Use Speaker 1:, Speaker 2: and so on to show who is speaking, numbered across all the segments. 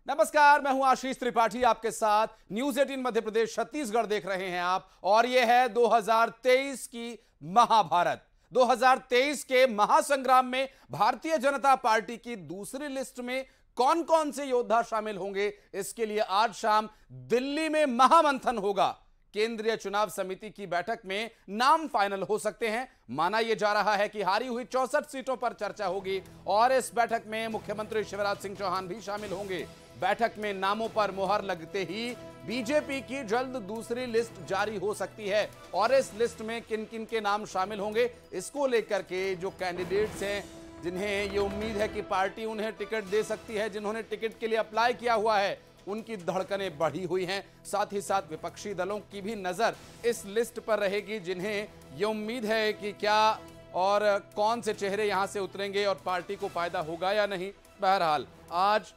Speaker 1: नमस्कार, मैं हूं आशीष त्रिपाठी आपके साथ। न्यूज 18 मध्य प्रदेश छत्तीसगढ़ देख रहे हैं आप, और यह है 2023 की महाभारत। 2023 के महासंग्राम में भारतीय जनता पार्टी की दूसरी लिस्ट में कौन कौन से योद्धा शामिल होंगे, इसके लिए आज शाम दिल्ली में महामंथन होगा। केंद्रीय चुनाव समिति की बैठक में नाम फाइनल हो सकते हैं। माना यह जा रहा है कि हारी हुई 64 सीटों पर चर्चा होगी और इस बैठक में मुख्यमंत्री शिवराज सिंह चौहान भी शामिल होंगे। बैठक में नामों पर मुहर लगते ही बीजेपी की जल्द दूसरी लिस्ट जारी हो सकती है और इस लिस्ट में किन किन के नाम शामिल होंगे, इसको लेकर के जो कैंडिडेट्स हैं, जिन्हें ये उम्मीद है कि पार्टी उन्हें टिकट दे सकती है, जिन्होंने टिकट के लिए अप्लाई किया हुआ है, उनकी धड़कनें बढ़ी हुई हैं। साथ ही साथ विपक्षी दलों की भी नजर इस लिस्ट पर रहेगी, जिन्हें ये उम्मीद है कि क्या और कौन से चेहरे यहां से उतरेंगे और पार्टी को फायदा होगा या नहीं। बहरहाल आज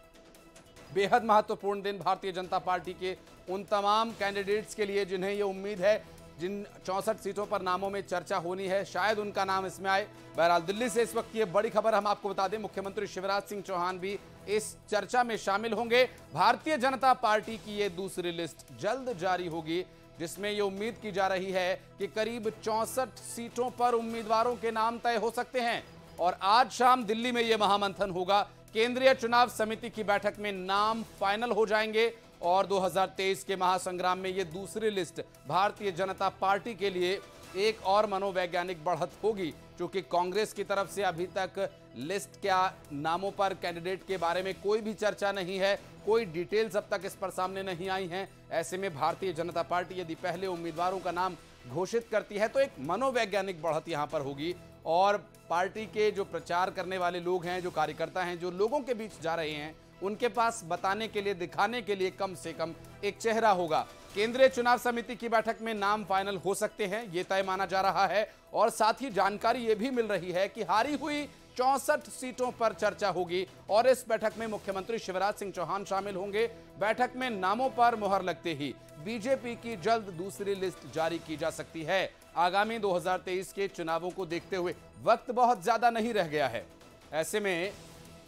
Speaker 1: बेहद महत्वपूर्ण दिन भारतीय जनता पार्टी के उन तमाम कैंडिडेट्स के लिए जिन्हें ये उम्मीद है, जिन 64 सीटों पर नामों में चर्चा होनी है, शायद उनका नाम इसमें आए। बहरहाल दिल्ली से इस वक्त ये बड़ी खबर हम आपको बता दें, मुख्यमंत्री शिवराज सिंह चौहान भी इस चर्चा में शामिल होंगे। भारतीय जनता पार्टी की ये दूसरी लिस्ट जल्द जारी होगी, जिसमें ये उम्मीद की जा रही है कि करीब 64 सीटों पर उम्मीदवारों के नाम तय हो सकते हैं और आज शाम दिल्ली में यह महामंथन होगा। केंद्रीय चुनाव समिति की बैठक में नाम फाइनल हो जाएंगे और 2023 के महासंग्राम में यह दूसरी लिस्ट भारतीय जनता पार्टी के लिए एक और मनोवैज्ञानिक बढ़त होगी, क्योंकि कांग्रेस की तरफ से अभी तक लिस्ट क्या नामों पर कैंडिडेट के बारे में कोई भी चर्चा नहीं है, कोई डिटेल्स अब तक इस पर सामने नहीं आई हैं। ऐसे में भारतीय जनता पार्टी यदि पहले उम्मीदवारों का नाम घोषित करती है तो एक मनोवैज्ञानिक बढ़त यहां पर होगी और पार्टी के जो प्रचार करने वाले लोग हैं, जो कार्यकर्ता हैं, जो लोगों के बीच जा रहे हैं, उनके पास बताने के लिए, दिखाने के लिए कम से कम एक चेहरा होगा। केंद्रीय चुनाव समिति की बैठक में नाम फाइनल हो सकते हैं, यह तय माना जा रहा है और साथ ही जानकारी यह भी मिल रही है कि हारी हुई 64 सीटों पर चर्चा होगी और इस बैठक में मुख्यमंत्री शिवराज सिंह चौहान शामिल होंगे। बैठक में नामों पर मुहर लगते ही बीजेपी की जल्द दूसरी लिस्ट जारी की जा सकती है। आगामी 2023 के चुनावों को देखते हुए वक्त बहुत ज्यादा नहीं रह गया है, ऐसे में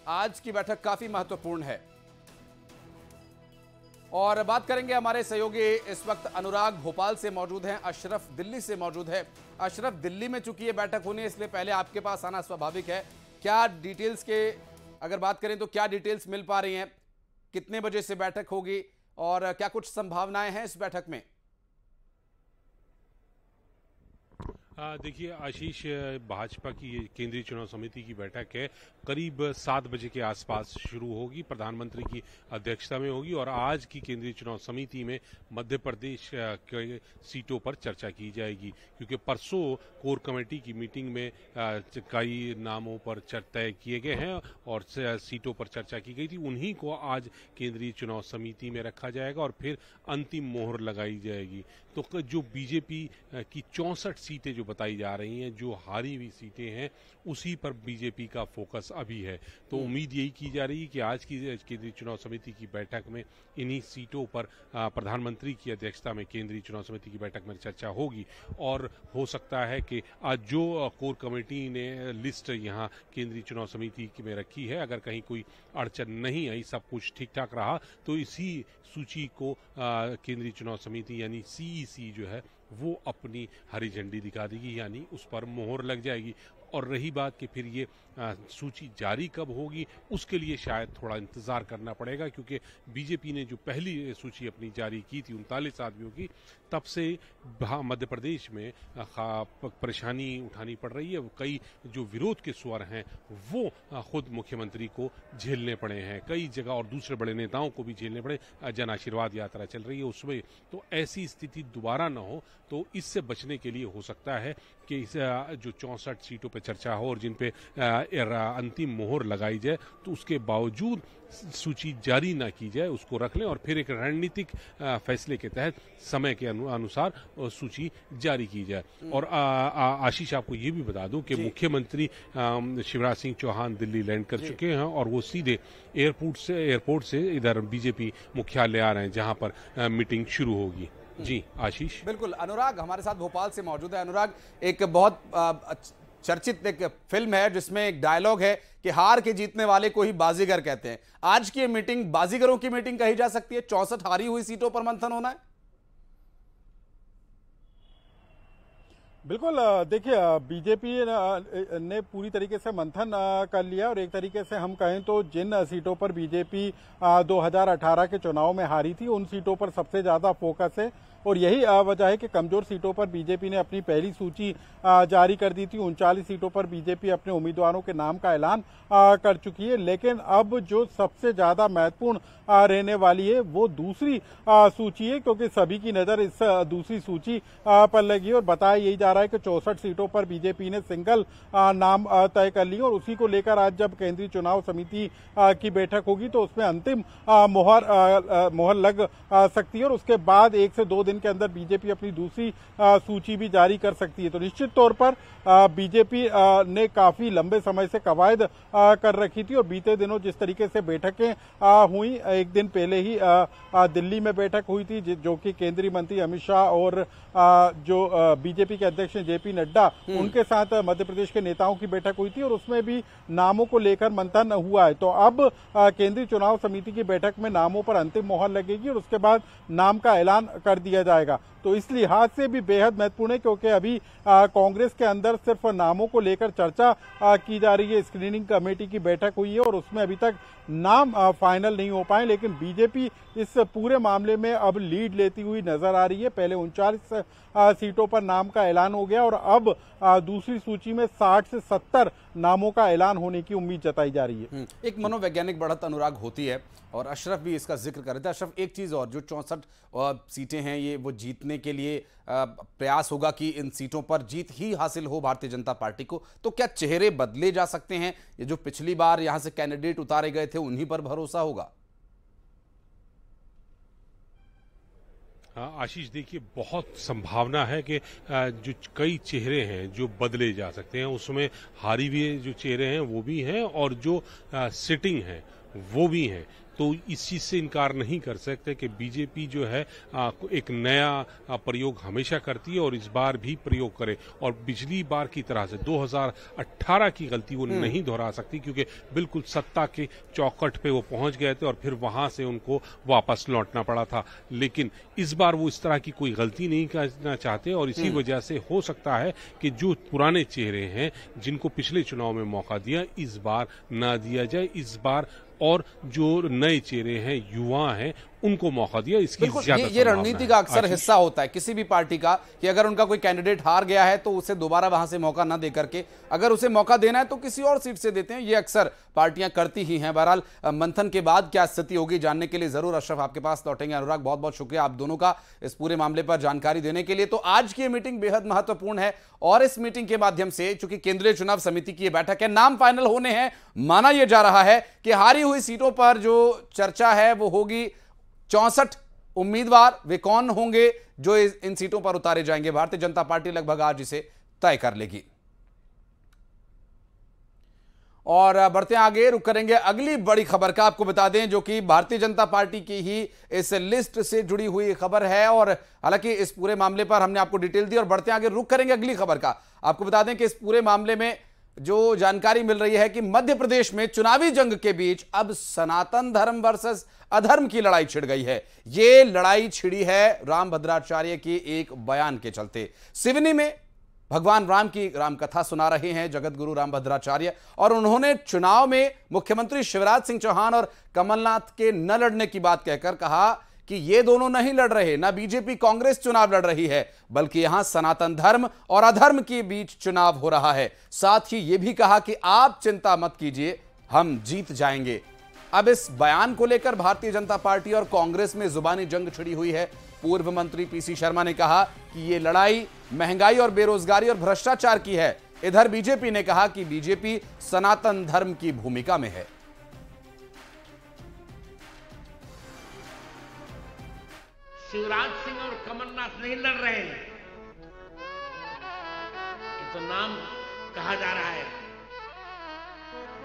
Speaker 1: आज की बैठक काफी महत्वपूर्ण है। और बात करेंगे हमारे सहयोगी, इस वक्त अनुराग भोपाल से मौजूद हैं, अशरफ दिल्ली से मौजूद है। अशरफ, दिल्ली में चूंकि ये बैठक होनी है इसलिए पहले आपके पास आना स्वाभाविक है। क्या डिटेल्स के अगर बात करें तो क्या डिटेल्स मिल पा रही हैं, कितने बजे से बैठक होगी और क्या कुछ संभावनाएं हैं इस बैठक में?
Speaker 2: देखिए आशीष, भाजपा की केंद्रीय चुनाव समिति की बैठक है, करीब 7 बजे के आसपास शुरू होगी, प्रधानमंत्री की अध्यक्षता में होगी और आज की केंद्रीय चुनाव समिति में मध्य प्रदेश के सीटों पर चर्चा की जाएगी, क्योंकि परसों कोर कमेटी की मीटिंग में कई नामों पर तय किए गए हैं और सीटों पर चर्चा की गई थी। उन्हीं को आज केंद्रीय चुनाव समिति में रखा जाएगा और फिर अंतिम मोहर लगाई जाएगी। तो जो बीजेपी की 64 सीटें जो बताई जा रही हैं, जो हारी हुई सीटें हैं, उसी पर बीजेपी का फोकस अभी है। तो उम्मीद यही की जा रही है कि आज की केंद्रीय चुनाव समिति की बैठक में इन्हीं सीटों पर प्रधानमंत्री की अध्यक्षता में केंद्रीय चुनाव समिति की बैठक में चर्चा होगी और हो सकता है कि आज जो कोर कमेटी ने लिस्ट यहाँ केंद्रीय चुनाव समिति में रखी है, अगर कहीं कोई अड़चन नहीं आई, सब कुछ ठीक ठाक रहा, तो इसी सूची को केंद्रीय चुनाव समिति यानी सीईसी जो है वो अपनी हरी झंडी दिखा देगी, यानी उस पर मोहर लग जाएगी। और रही बात कि फिर ये सूची जारी कब होगी, उसके लिए शायद थोड़ा इंतजार करना पड़ेगा, क्योंकि बीजेपी ने जो पहली सूची अपनी जारी की थी 39 आदमियों की, तब से मध्य प्रदेश में परेशानी उठानी पड़ रही है। कई जो विरोध के स्वर हैं वो खुद मुख्यमंत्री को झेलने पड़े हैं, कई जगह और दूसरे बड़े नेताओं को भी झेलने पड़े। जन आशीर्वाद यात्रा चल रही है उसमें, तो ऐसी स्थिति दोबारा न हो, तो इससे बचने के लिए हो सकता है कि इस जो 64 सीटों पर चर्चा हो और जिन पे अंतिम मोहर लगाई जाए, तो उसके बावजूद सूची जारी ना की जाए, उसको रख लें और फिर एक रणनीतिक फैसले के तहत समय के अनुसार सूची जारी की जाए। और आशीष, आपको ये भी बता दूं कि मुख्यमंत्री शिवराज सिंह चौहान दिल्ली लैंड कर चुके हैं और वो सीधे एयरपोर्ट से इधर बीजेपी मुख्यालय आ रहे हैं, जहां पर मीटिंग शुरू होगी। जी आशीष।
Speaker 1: बिल्कुल, अनुराग हमारे साथ भोपाल से मौजूद है। अनुराग, एक बहुत चर्चित एक फिल्म है जिसमें एक डायलॉग है कि हार के जीतने वाले को ही बाजीगर कहते हैं। आज की मीटिंग बाजीगरों की मीटिंग कही जा सकती है। 64 हारी हुई सीटों पर मंथन होना है।
Speaker 3: बिल्कुल, देखिए बीजेपी ने पूरी तरीके से मंथन कर लिया और एक तरीके से हम कहें तो जिन सीटों पर बीजेपी 2018 के चुनाव में हारी थी उन सीटों पर सबसे ज्यादा फोकस है और यही वजह है कि कमजोर सीटों पर बीजेपी ने अपनी पहली सूची जारी कर दी थी। 39 सीटों पर बीजेपी अपने उम्मीदवारों के नाम का ऐलान कर चुकी है, लेकिन अब जो सबसे ज्यादा महत्वपूर्ण रहने वाली है वो दूसरी सूची है, क्योंकि सभी की नजर इस दूसरी सूची पर लगी है और बताया यही जा रहा है कि 64 सीटों पर बीजेपी ने सिंगल नाम तय कर ली और उसी को लेकर आज जब केंद्रीय चुनाव समिति की बैठक होगी तो उसमें अंतिम मोहर लग सकती है और उसके बाद 1 से 2 दिन के अंदर बीजेपी अपनी दूसरी सूची भी जारी कर सकती है। तो निश्चित तौर पर बीजेपी ने काफी लंबे समय से कवायद कर रखी थी और बीते दिनों जिस तरीके से बैठकें हुई, एक दिन पहले ही दिल्ली में बैठक हुई थी जो कि केंद्रीय मंत्री अमित शाह और जो बीजेपी के अध्यक्ष जेपी नड्डा उनके साथ मध्य प्रदेश के नेताओं की बैठक हुई थी और उसमें भी नामों को लेकर मंथन हुआ है। तो अब केंद्रीय चुनाव समिति की बैठक में नामों पर अंतिम मोहर लगेगी और उसके बाद नाम का ऐलान कर दिया जाएगा। तो इस लिहाज से भी बेहद महत्वपूर्ण है क्योंकि अभी कांग्रेस के अंदर सिर्फ नामों को लेकर चर्चा की जा रही है। स्क्रीनिंग कमेटी की बैठक हुई है और उसमें अभी तक नाम फाइनल नहीं हो पाए, लेकिन बीजेपी इस पूरे मामले में अब लीड लेती हुई नजर आ रही है। पहले 39 सीटों पर नाम का ऐलान हो गया और अब दूसरी सूची में 60 से 70 नामों का ऐलान होने की उम्मीद जताई जा रही है।
Speaker 1: एक मनोवैज्ञानिक बढ़त अनुराग होती है और अशरफ भी इसका जिक्र कर रहे थे। अशरफ, एक चीज और, जो 64 सीटें हैं ये वो जीतने के लिए प्रयास होगा कि इन सीटों पर जीत ही हासिल हो भारतीय जनता पार्टी को, तो क्या चेहरे बदले जा सकते हैं? ये जो पिछली बार यहां से कैंडिडेट उतारे गए थे उन्हीं पर भरोसा होगा?
Speaker 2: हाँ आशीष, देखिए बहुत संभावना है कि जो कई चेहरे हैं जो बदले जा सकते हैं, उसमें हारी हुए जो चेहरे हैं वो भी हैं और जो सिटिंग है वो भी हैं। तो इस चीज से इनकार नहीं कर सकते कि बीजेपी जो है एक नया प्रयोग हमेशा करती है और इस बार भी प्रयोग करे और पिछली बार की तरह से 2018 की गलती वो नहीं दोहरा सकती, क्योंकि बिल्कुल सत्ता के चौखट पे वो पहुंच गए थे और फिर वहां से उनको वापस लौटना पड़ा था। लेकिन इस बार वो इस तरह की कोई गलती नहीं करना चाहते और इसी वजह से हो सकता है कि जो पुराने चेहरे हैं जिनको पिछले चुनाव में मौका दिया इस बार ना दिया जाए, इस बार और जो नए चेहरे हैं, युवा हैं, उनको मौका दिया। इसकी ज्यादा
Speaker 1: ये रणनीति का अक्सर हिस्सा होता है किसी भी पार्टी का कि अगर उनका कोई कैंडिडेट हार गया है तो उसे दोबारा वहां से मौका ना देकर के अगर उसे मौका देना है तो किसी और सीट से देते हैं। ये अक्सर पार्टियां करती ही हैं। बहरहाल मंथन के बाद क्या स्थिति होगी जानने के लिए जरूर अशरफ आपके पास लौटेंगे। अनुराग, बहुत बहुत शुक्रिया आप दोनों का इस पूरे मामले पर जानकारी देने के लिए। तो आज की मीटिंग बेहद महत्वपूर्ण है और इस मीटिंग के माध्यम से चूंकि केंद्रीय चुनाव समिति की यह बैठक है, नाम फाइनल होने हैं। माना यह जा रहा है कि हारी हुई सीटों पर जो चर्चा है वो होगी 64 उम्मीदवार वे कौन होंगे जो इन सीटों पर उतारे जाएंगे। भारतीय जनता पार्टी लगभग आज इसे तय कर लेगी। और बढ़ते आगे, रुक करेंगे अगली बड़ी खबर का। आपको बता दें जो कि भारतीय जनता पार्टी की ही इस लिस्ट से जुड़ी हुई खबर है और हालांकि इस पूरे मामले पर हमने आपको डिटेल दी और बढ़ते आगे रुक करेंगे अगली खबर का। आपको बता दें कि इस पूरे मामले में जो जानकारी मिल रही है कि मध्य प्रदेश में चुनावी जंग के बीच अब सनातन धर्म वर्सेस अधर्म की लड़ाई छिड़ गई है। यह लड़ाई छिड़ी है रामभद्राचार्य के एक बयान के चलते। सिवनी में भगवान राम की रामकथा सुना रहे हैं जगत गुरु रामभद्राचार्य और उन्होंने चुनाव में मुख्यमंत्री शिवराज सिंह चौहान और कमलनाथ के न लड़ने की बात कहकर कहा कि ये दोनों नहीं लड़ रहे, ना बीजेपी कांग्रेस चुनाव लड़ रही है, बल्कि यहां सनातन धर्म और अधर्म के बीच चुनाव हो रहा है। साथ ही यह भी कहा कि आप चिंता मत कीजिए, हम जीत जाएंगे। अब इस बयान को लेकर भारतीय जनता पार्टी और कांग्रेस में जुबानी जंग छिड़ी हुई है। पूर्व मंत्री पीसी शर्मा ने कहा कि यह लड़ाई महंगाई और बेरोजगारी और भ्रष्टाचार की है। इधर बीजेपी ने कहा कि बीजेपी सनातन धर्म की भूमिका में है।
Speaker 4: शिवराज सिंह और कमलनाथ नहीं लड़ रहे हैं, ये तो नाम कहा जा रहा है।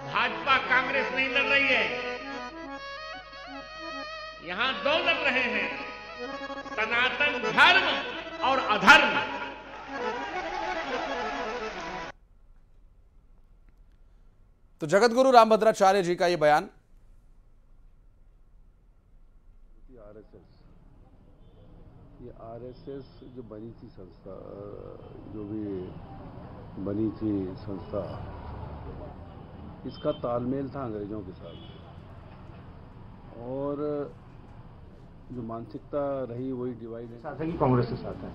Speaker 4: भाजपा कांग्रेस नहीं लड़ रही है, यहां दो लड़ रहे हैं, सनातन धर्म और अधर्म।
Speaker 1: तो जगतगुरु रामभद्राचार्य जी का ये बयान।
Speaker 5: ये आरएसएस जो बनी थी संस्था, जो भी बनी थी संस्था, इसका तालमेल था अंग्रेजों के साथ, और जो मानसिकता रही वही डिवाइड है।
Speaker 6: साथ है कि कांग्रेस के साथ है?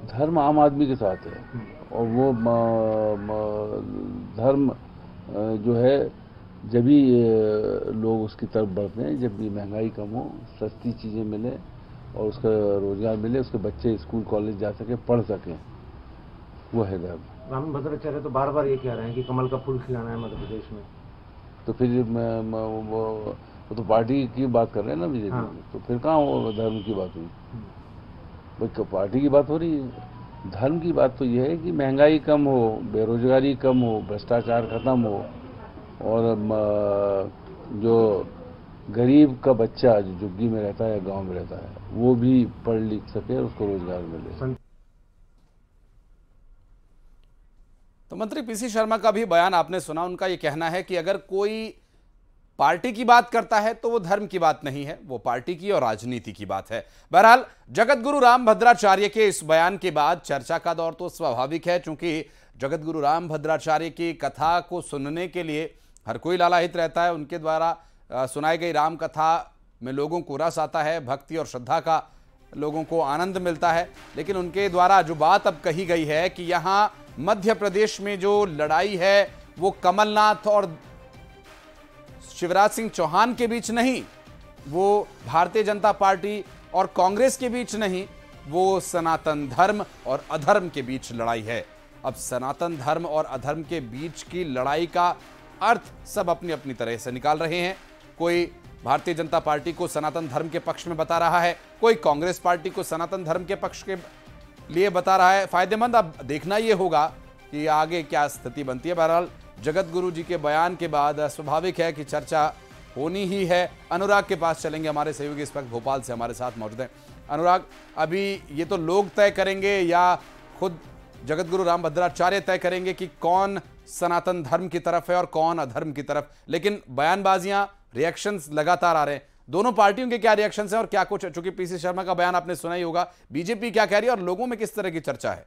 Speaker 5: धर्म आम आदमी के साथ है, और वो धर्म जो है जब भी लोग उसकी तरफ बढ़ते हैं, जब भी महंगाई कम हो, सस्ती चीज़ें मिले और उसका रोजगार मिले, उसके बच्चे स्कूल कॉलेज जा सके, पढ़ सकें, वो है धर्म।
Speaker 6: रामभद्राचार्य तो बार बार ये कह रहे हैं कि कमल का फूल खिलाना है मध्य प्रदेश में।
Speaker 5: तो फिर वो तो पार्टी की बात कर रहे हैं ना बीजेपी। हाँ। तो फिर कहाँ वो धर्म की बात हुई? भाई पार्टी की बात हो रही है। धर्म की बात तो यह है कि महंगाई कम हो, बेरोजगारी कम हो, भ्रष्टाचार खत्म हो, और जो गरीब का बच्चा जो झुग्गी में रहता है, गांव में रहता है, वो भी पढ़ लिख सके, उसको रोजगार मिले।
Speaker 1: तो मंत्री पीसी शर्मा का भी बयान आपने सुना। उनका यह कहना है कि अगर कोई पार्टी की बात करता है तो वो धर्म की बात नहीं है, वो पार्टी की और राजनीति की बात है। बहरहाल जगतगुरु रामभद्राचार्य के इस बयान के बाद चर्चा का दौर तो स्वाभाविक है, क्योंकि जगतगुरु रामभद्राचार्य की कथा को सुनने के लिए हर कोई लालायित रहता है। उनके द्वारा सुनाई गई राम कथा में लोगों को रस आता है, भक्ति और श्रद्धा का लोगों को आनंद मिलता है। लेकिन उनके द्वारा जो बात अब कही गई है कि यहां मध्य प्रदेश में जो लड़ाई है वो कमलनाथ और शिवराज सिंह चौहान के बीच नहीं, वो भारतीय जनता पार्टी और कांग्रेस के बीच नहीं, वो सनातन धर्म और अधर्म के बीच लड़ाई है। अब सनातन धर्म और अधर्म के बीच की लड़ाई का अर्थ सब अपनी अपनी तरह से निकाल रहे हैं। कोई भारतीय जनता पार्टी को सनातन धर्म के पक्ष में बता रहा है, कोई कांग्रेस पार्टी को सनातन धर्म के पक्ष के लिए बता रहा है। फायदेमंद अब देखना यह होगा कि आगे क्या स्थिति बनती है। बहरहाल जगतगुरु जी के बयान के बाद स्वाभाविक है कि चर्चा होनी ही है। अनुराग के पास चलेंगे, हमारे सहयोगी इस वक्त भोपाल से हमारे साथ मौजूद हैं। अनुराग, अभी ये तो लोग तय करेंगे या खुद जगतगुरु रामभद्राचार्य तय करेंगे कि कौन सनातन धर्म की तरफ है और कौन अधर्म की तरफ, लेकिन बयानबाजियां, रिएक्शंस लगातार आ रहे हैं। दोनों पार्टियों के क्या रिएक्शंस हैं और क्या कुछ, चूंकि पीसी शर्मा का बयान आपने सुना ही होगा, बीजेपी क्या कह रही है और लोगों में किस तरह की चर्चा है?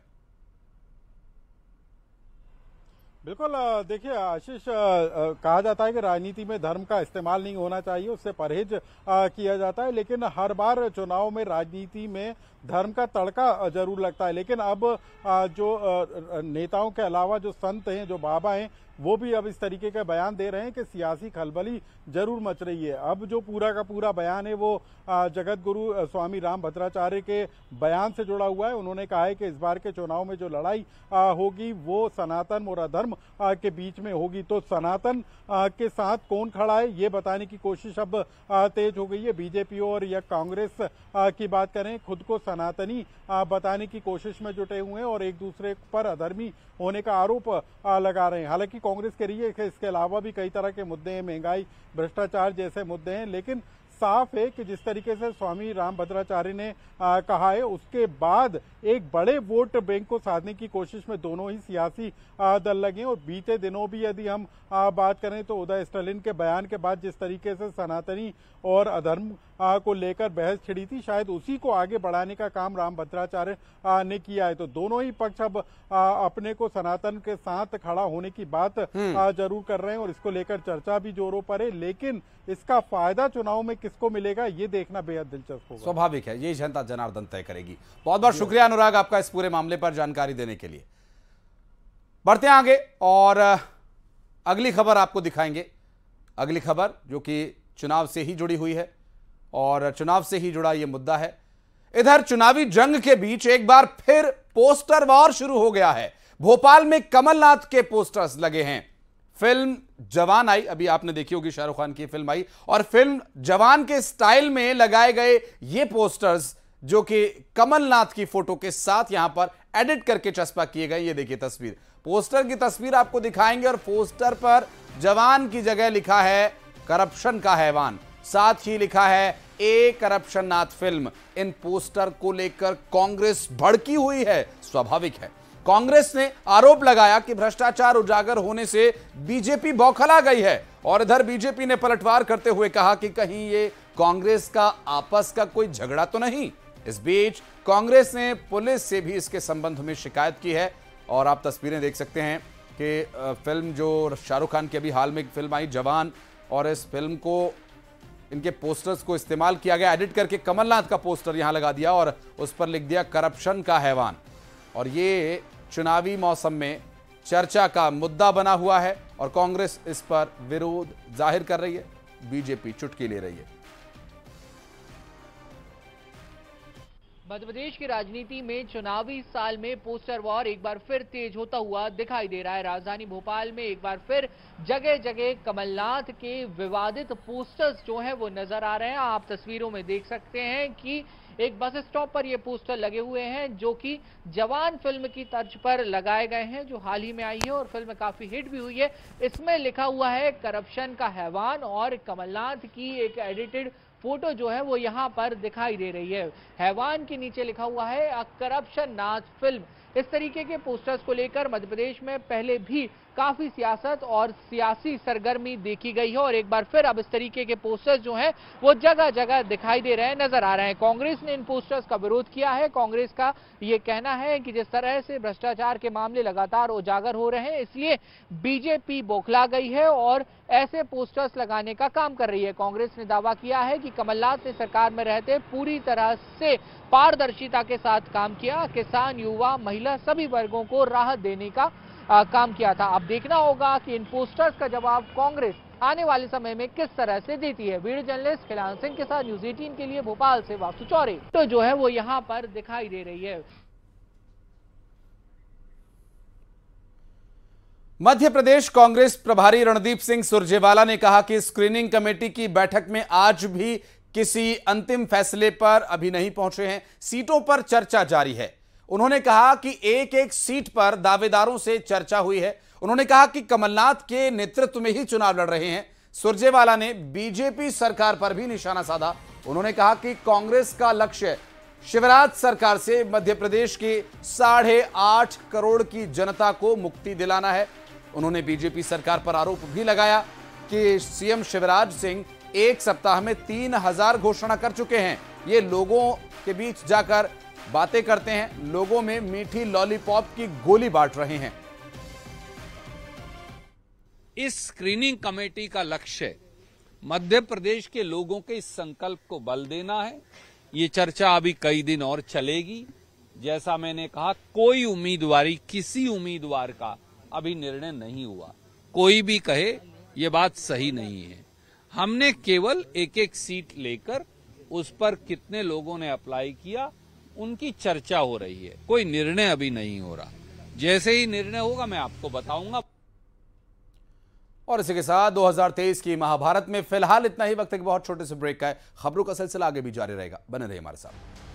Speaker 3: बिल्कुल, देखिए आशीष, कहा जाता है कि राजनीति में धर्म का इस्तेमाल नहीं होना चाहिए, उससे परहेज किया जाता है, लेकिन हर बार चुनाव में राजनीति में धर्म का तड़का जरूर लगता है। लेकिन अब जो नेताओं के अलावा जो संत हैं, जो बाबा हैं, वो भी अब इस तरीके का बयान दे रहे हैं कि सियासी खलबली जरूर मच रही है। अब जो पूरा का पूरा बयान है वो जगत गुरु स्वामी रामभद्राचार्य के बयान से जुड़ा हुआ है। उन्होंने कहा है कि इस बार के चुनाव में जो लड़ाई होगी वो सनातन और अधर्म के बीच में होगी। तो सनातन के साथ कौन खड़ा है ये बताने की कोशिश अब तेज हो गई है। बीजेपी और या कांग्रेस की बात करें, खुद को सनातनी बताने की कोशिश में जुटे हुए हैं और एक दूसरे पर अधर्मी होने का आरोप लगा रहे हैं। हालांकि कांग्रेस कह रही है कि इसके अलावा भी कई तरह के मुद्दे हैं, महंगाई, भ्रष्टाचार जैसे मुद्दे हैं, लेकिन साफ है कि जिस तरीके से स्वामी रामभद्राचार्य ने कहा है, उसके बाद एक बड़े वोट बैंक को साधने की कोशिश में दोनों ही सियासी दल लगे। और बीते दिनों भी यदि हम बात करें तो उदय स्टालिन के बयान के बाद जिस तरीके से सनातनी और अधर्म को लेकर बहस छिड़ी थी, शायद उसी को आगे बढ़ाने का काम रामभद्राचार्य ने किया है। तो दोनों ही पक्ष अब अपने को सनातन के साथ खड़ा होने की बात जरूर कर रहे हैं और इसको लेकर चर्चा भी जोरों पर है। लेकिन इसका फायदा चुनाव में किसको मिलेगा ये देखना बेहद दिलचस्प होगा।
Speaker 1: स्वाभाविक है, यही जनता जनार्दन तय करेगी। बहुत बहुत शुक्रिया अनुराग आपका इस पूरे मामले पर जानकारी देने के लिए। बढ़ते हैं आगे और अगली खबर आपको दिखाएंगे। अगली खबर जो कि चुनाव से ही जुड़ी हुई है और चुनाव से ही जुड़ा यह मुद्दा है। इधर चुनावी जंग के बीच एक बार फिर पोस्टर वॉर शुरू हो गया है। भोपाल में कमलनाथ के पोस्टर्स लगे हैं। फिल्म जवान आई, अभी आपने देखी होगी, शाहरुख खान की फिल्म आई और फिल्म जवान के स्टाइल में लगाए गए ये पोस्टर्स जो कि कमलनाथ की फोटो के साथ यहां पर एडिट करके चस्पा किए गए। ये देखिए तस्वीर, पोस्टर की तस्वीर आपको दिखाएंगे और पोस्टर पर जवान की जगह लिखा है करप्शन का हैवान, साथ ही लिखा है ए करप्शननाथ फिल्म। इन पोस्टर को लेकर कांग्रेस भड़की हुई है। स्वाभाविक है, कांग्रेस ने आरोप लगाया कि भ्रष्टाचार उजागर होने से बीजेपी बौखला गई है और इधर बीजेपी ने पलटवार करते हुए कहा कि कहीं ये कांग्रेस का आपस का कोई झगड़ा तो नहीं। इस बीच कांग्रेस ने पुलिस से भी इसके संबंध में शिकायत की है और आप तस्वीरें देख सकते हैं कि फिल्म जो शाहरुख खान की अभी हाल में एक फिल्म आई जवान, और इस फिल्म को इनके पोस्टर्स को इस्तेमाल किया गया, एडिट करके कमलनाथ का पोस्टर यहां लगा दिया और उस पर लिख दिया करप्शन का हैवान। और ये चुनावी मौसम में चर्चा का मुद्दा बना हुआ है और कांग्रेस इस पर विरोध जाहिर कर रही है, बीजेपी चुटकी ले रही है।
Speaker 7: मध्य प्रदेश की राजनीति में चुनावी साल में पोस्टर वॉर एक बार फिर तेज होता हुआ दिखाई दे रहा है। राजधानी भोपाल में एक बार फिर जगह जगह कमलनाथ के विवादित पोस्टर्स जो हैं वो नजर आ रहे हैं। आप तस्वीरों में देख सकते हैं कि एक बस स्टॉप पर ये पोस्टर लगे हुए हैं जो कि जवान फिल्म की तर्ज पर लगाए गए हैं, जो हाल ही में आई है और फिल्म काफी हिट भी हुई है। इसमें लिखा हुआ है करप्शन का हैवान और कमलनाथ की एक एडिटेड फोटो जो है वो यहाँ पर दिखाई दे रही है। हैवान के नीचे लिखा हुआ है अ करप्शन नाथ फिल्म। इस तरीके के पोस्टर्स को लेकर मध्य प्रदेश में पहले भी काफी सियासत और सियासी सरगर्मी देखी गई है और एक बार फिर अब इस तरीके के पोस्टर्स जो हैं वो जगह जगह दिखाई दे रहे हैं, नजर आ रहे हैं। कांग्रेस ने इन पोस्टर्स का विरोध किया है। कांग्रेस का ये कहना है कि जिस तरह से भ्रष्टाचार के मामले लगातार उजागर हो रहे हैं इसलिए बीजेपी बौखला गई है और ऐसे पोस्टर्स लगाने का काम कर रही है। कांग्रेस ने दावा किया है कि कमलनाथ ने सरकार में रहते पूरी तरह से पारदर्शिता के साथ काम किया, किसान, युवा, महिला सभी वर्गों को राहत देने का काम किया था। अब देखना होगा कि इन पोस्टर्स का जवाब कांग्रेस आने वाले समय में किस तरह से देती है। वीडियो जर्नलिस्ट खिलान सिंह के साथ न्यूज़ 18 के लिए भोपाल से वासु चौरे तो जो है वो यहाँ पर दिखाई दे रही है।
Speaker 1: मध्य प्रदेश कांग्रेस प्रभारी रणदीप सिंह सुरजेवाला ने कहा कि स्क्रीनिंग कमेटी की बैठक में आज भी किसी अंतिम फैसले पर अभी नहीं पहुंचे हैं, सीटों पर चर्चा जारी है। उन्होंने कहा कि एक एक सीट पर दावेदारों से चर्चा हुई है। उन्होंने कहा कि कमलनाथ के नेतृत्व में ही चुनाव लड़ रहे हैं। सुरजेवाला ने बीजेपी सरकार पर भी निशाना साधा। उन्होंने कहा कि कांग्रेस का लक्ष्य शिवराज सरकार से मध्य प्रदेश की 8.5 करोड़ की जनता को मुक्ति दिलाना है। उन्होंने बीजेपी सरकार पर आरोप भी लगाया कि सीएम शिवराज सिंह एक सप्ताह में 3000 घोषणा कर चुके हैं। ये लोगों के बीच जाकर बातें करते हैं, लोगों में मीठी लॉलीपॉप की गोली बांट रहे हैं।
Speaker 8: इस स्क्रीनिंग कमेटी का लक्ष्य मध्य प्रदेश के लोगों के इस संकल्प को बल देना है। ये चर्चा अभी कई दिन और चलेगी। जैसा मैंने कहा, कोई उम्मीदवारी, किसी उम्मीदवार का अभी निर्णय नहीं हुआ। कोई भी कहे ये बात सही नहीं है। हमने केवल एक एक सीट लेकर उस पर कितने लोगों ने अप्लाई किया उनकी चर्चा हो रही है। कोई निर्णय अभी नहीं हो रहा। जैसे ही निर्णय होगा मैं आपको बताऊंगा।
Speaker 1: और इसी के साथ 2023 की महाभारत में फिलहाल इतना ही। वक्त एक बहुत छोटे से ब्रेक का है। खबरों का सिलसिला आगे भी जारी रहेगा, बने रहिए हमारे साथ।